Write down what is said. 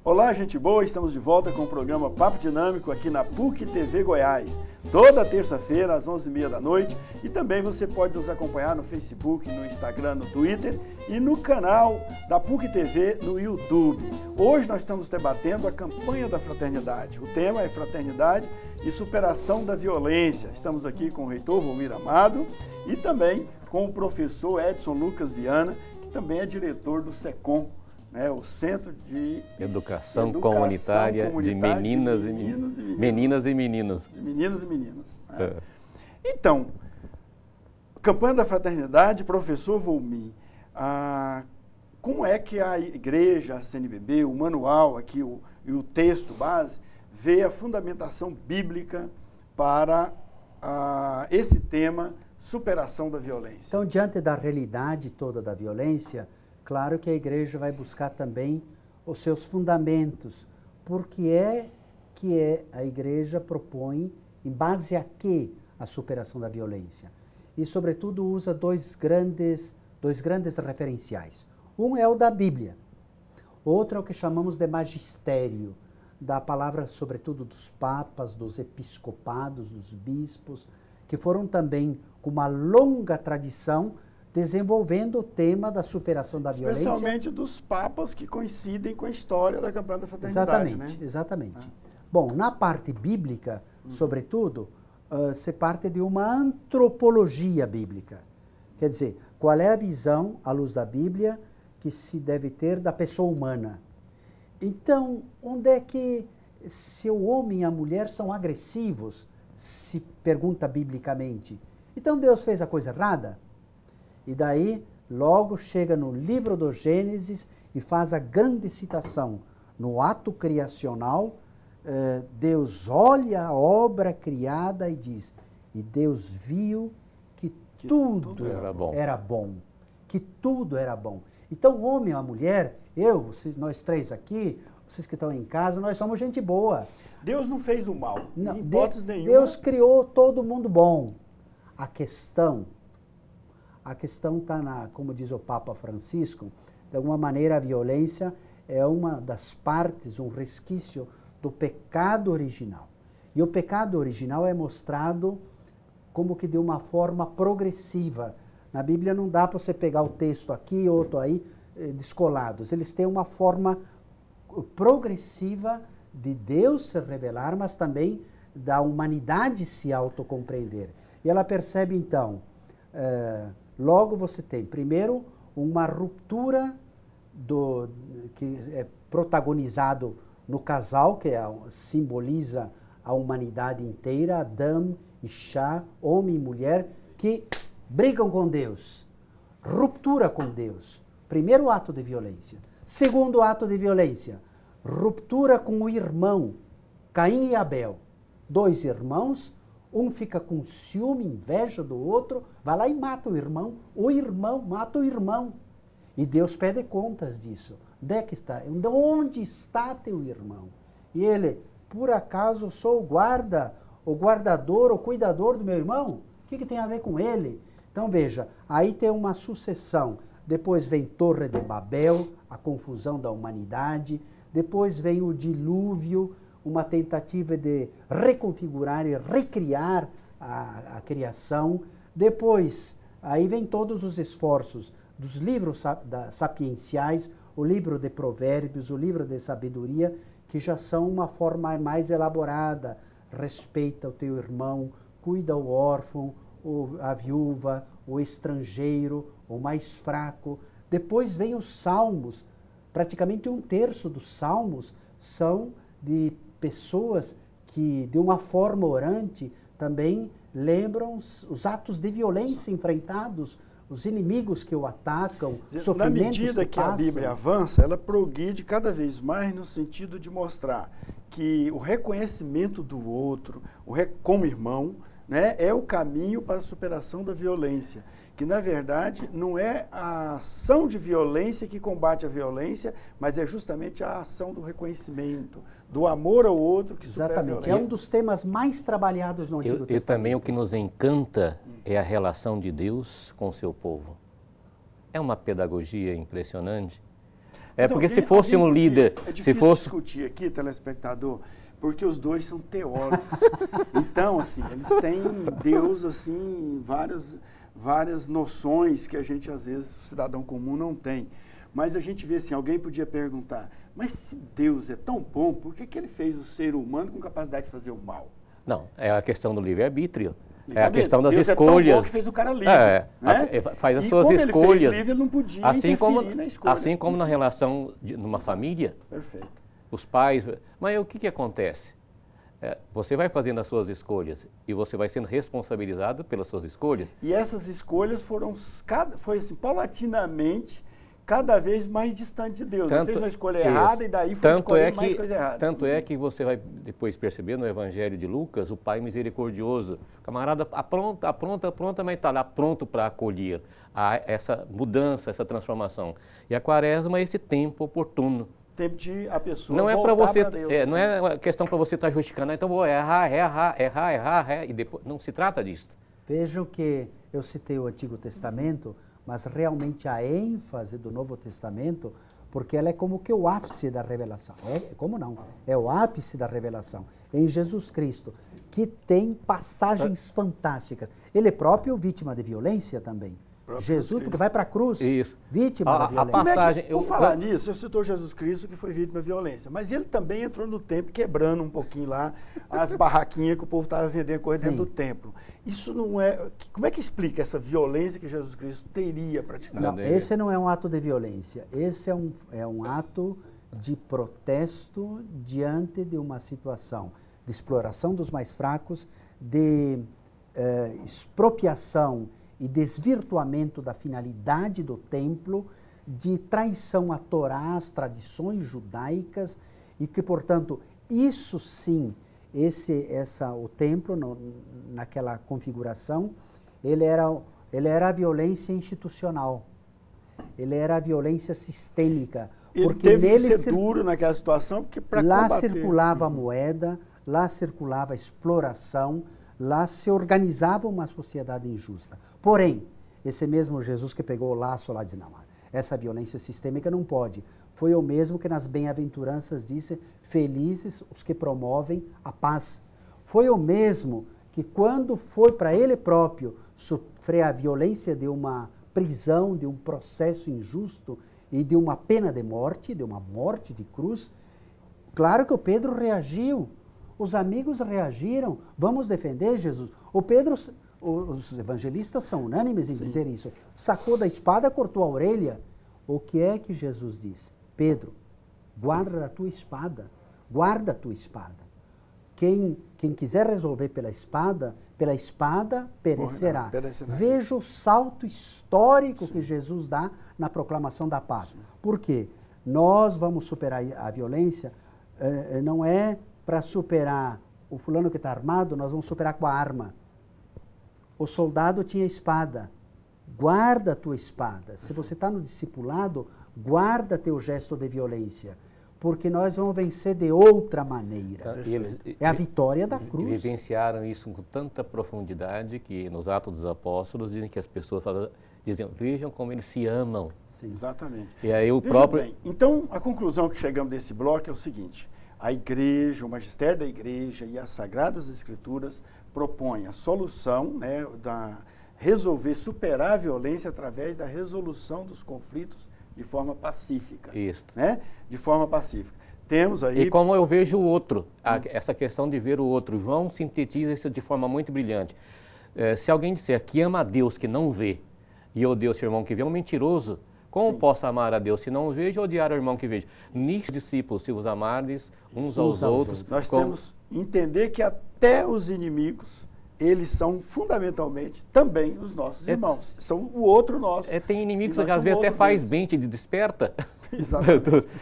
Olá, gente boa, estamos de volta com o programa Papo Dinâmico aqui na PUC TV Goiás, toda terça-feira às 11h30 da noite, e também você pode nos acompanhar no Facebook, no Instagram, no Twitter e no canal da PUC TV no YouTube. Hoje nós estamos debatendo a campanha da fraternidade. O tema é fraternidade e superação da violência. Estamos aqui com o reitor Volmir Amado e também com o professor Edson Lucas Viana, que também é diretor do SECOM, o Centro de Educação Comunitária de Meninas e Meninos. Meninas e Meninos. Meninos e Meninas. Né? Então, campanha da fraternidade, professor Volmir, como é que a igreja, a CNBB, o manual aqui e o texto base, vê a fundamentação bíblica para esse tema, superação da violência? Então, diante da realidade toda da violência, claro que a igreja vai buscar também os seus fundamentos. Por que a igreja propõe, em base a que a superação da violência? E, sobretudo, usa dois grandes referenciais. Um é o da Bíblia, outro é o que chamamos de magistério, da palavra, sobretudo, dos papas, dos episcopados, dos bispos, que foram também, com uma longa tradição, desenvolvendo o tema da superação da violência. Especialmente dos papas que coincidem com a história da campanha da fraternidade. Exatamente, né? Exatamente. Bom, na parte bíblica, sobretudo, se parte de uma antropologia bíblica. Quer dizer, qual é a visão, à luz da Bíblia, que se deve ter da pessoa humana? Então, onde é que, se o homem e a mulher são agressivos, se pergunta biblicamente, então Deus fez a coisa errada? E daí, logo chega no livro do Gênesis e faz a grande citação. No ato criacional, Deus olha a obra criada e diz, e Deus viu que tudo era bom. Que tudo era bom. Então, o homem e a mulher, nós três aqui, vocês que estão em casa, nós somos gente boa. Deus não fez o mal, em hipótese nenhuma. Deus criou todo mundo bom. A questão está como diz o Papa Francisco, de alguma maneira a violência é uma das partes, um resquício do pecado original. E o pecado original é mostrado como que de uma forma progressiva. Na Bíblia não dá para você pegar o texto aqui, outro aí, descolados. Eles têm uma forma progressiva de Deus se revelar, mas também da humanidade se autocompreender. E ela percebe então, logo você tem, primeiro, uma ruptura que é protagonizado no casal, que simboliza a humanidade inteira, Adão e Chá, homem e mulher, que brigam com Deus. Ruptura com Deus. Primeiro ato de violência. Segundo ato de violência, ruptura com o irmão, Caim e Abel. Dois irmãos, um fica com ciúme, inveja do outro, vai lá e mata o irmão mata o irmão. E Deus pede contas disso. Onde está teu irmão? E ele, por acaso sou o guardador, o cuidador do meu irmão? O que tem a ver com ele? Então veja, aí tem uma sucessão. Depois vem Torre de Babel, a confusão da humanidade. Depois vem o dilúvio, uma tentativa de reconfigurar e recriar a criação. Depois, aí vem todos os esforços dos livros sapienciais, o livro de Provérbios, o livro de Sabedoria, que já são uma forma mais elaborada. Respeita o teu irmão, cuida o órfão, a viúva, o estrangeiro, o mais fraco. Depois vem os salmos. Praticamente 1/3 dos salmos são de pessoas que, de uma forma orante, também lembram os atos de violência enfrentados, os inimigos que o atacam, sofrimentos Na medida que a Bíblia avança, ela progride cada vez mais no sentido de mostrar que o reconhecimento do outro, como irmão, é o caminho para a superação da violência. Que, na verdade, não é a ação de violência que combate a violência, mas é justamente a ação do reconhecimento, do amor ao outro que supera a violência. Exatamente, é um dos temas mais trabalhados no Antigo Testamento. E também o que nos encanta é a relação de Deus com o seu povo. É uma pedagogia impressionante. É porque se fosse um líder... É difícil se fosse... discutir aqui, telespectador, porque os dois são teólogos. Então, assim, eles têm Deus, assim, várias noções que a gente, às vezes, o cidadão comum não tem. Mas a gente vê assim, alguém podia perguntar, mas se Deus é tão bom, por que ele fez o ser humano com capacidade de fazer o mal? Não, é a questão do livre-arbítrio. É a questão das Deus escolhas. É tão bom que fez o cara livre. Faz as suas escolhas. Ele fez livre, ele não podia interferir na escolha. Assim como na relação numa família. Perfeito. Os pais... Mas o que acontece? Você vai fazendo as suas escolhas e você vai sendo responsabilizado pelas suas escolhas. E essas escolhas foi assim, paulatinamente, cada vez mais distante de Deus. Ele fez uma escolha errada e daí foi escolhendo mais coisa errada. Tanto é que você vai depois perceber no Evangelho de Lucas, o Pai misericordioso. O camarada apronta, mas está lá pronto para acolher essa mudança, essa transformação. E a Quaresma é esse tempo oportuno. Tempo de a pessoa não é para você, Deus, não é uma questão para você estar justificando, então vou errar, e depois não se trata disso. Vejam que eu citei o Antigo Testamento, mas realmente a ênfase do Novo Testamento, porque ela é como que o ápice da revelação. Como não? É o ápice da revelação. Em Jesus Cristo, que tem passagens fantásticas. Ele é próprio vítima de violência também. Jesus, porque vai para a cruz, vítima da violência. A passagem, por falar nisso, eu citou Jesus Cristo, que foi vítima de violência, mas ele também entrou no templo, quebrando um pouquinho lá as barraquinhas que o povo estava vendendo coisa dentro do templo. Isso não é... Como é que explica essa violência que Jesus Cristo teria praticado? Não, esse não é um ato de violência, esse é um ato de protesto diante de uma situação de exploração dos mais fracos, de expropriação e desvirtuamento da finalidade do templo, de traição à Torá, às tradições judaicas, e que, portanto, isso sim, o templo, naquela configuração, ele era a violência institucional, ele era a violência sistêmica. Ele teve que ser duro naquela situação, porque para combater... Lá circulava a moeda, lá circulava a exploração, lá se organizava uma sociedade injusta. Porém, esse mesmo Jesus que pegou o laço lá disse, não, essa violência sistêmica não pode. Foi o mesmo que nas bem-aventuranças disse, felizes os que promovem a paz. Foi o mesmo que quando foi para ele próprio sofrer a violência de uma prisão, de um processo injusto e de uma pena de morte de cruz, claro que o Pedro reagiu. Os amigos reagiram, vamos defender Jesus. Os evangelistas são unânimes em dizer isso. Sacou da espada, cortou a orelha. O que é que Jesus disse? Pedro, guarda a tua espada, guarda a tua espada. Quem quiser resolver pela espada perecerá. Veja o salto histórico que Jesus dá na proclamação da paz. Por quê? Nós vamos superar a violência, não é para superar o fulano que está armado, nós vamos superar com a arma. O soldado tinha espada. Guarda a tua espada. Se você está no discipulado, guarda teu gesto de violência. Porque nós vamos vencer de outra maneira. É a vitória da cruz. Vivenciaram isso com tanta profundidade que nos Atos dos Apóstolos dizem que as pessoas diziam, vejam como eles se amam. Sim, exatamente. E aí o próprio... Bem, então, a conclusão que chegamos desse bloco é o seguinte. A igreja, o magistério da igreja e as Sagradas Escrituras propõem a solução, né, resolver, superar a violência através da resolução dos conflitos de forma pacífica. Isso. Né? De forma pacífica. Temos aí... E como eu vejo o outro, essa questão de ver o outro. João sintetiza isso de forma muito brilhante. Se alguém disser que ama a Deus que não vê e odeia o seu irmão que vê, é um mentiroso. Como posso amar a Deus se não o vejo ou odiar o irmão que vejo? Nisso, discípulos, se os amardes uns aos outros... Nós temos que entender que até os inimigos, eles são fundamentalmente também os nossos irmãos. São o outro nosso. Tem inimigos que às vezes até faz bem, te desperta. Exatamente.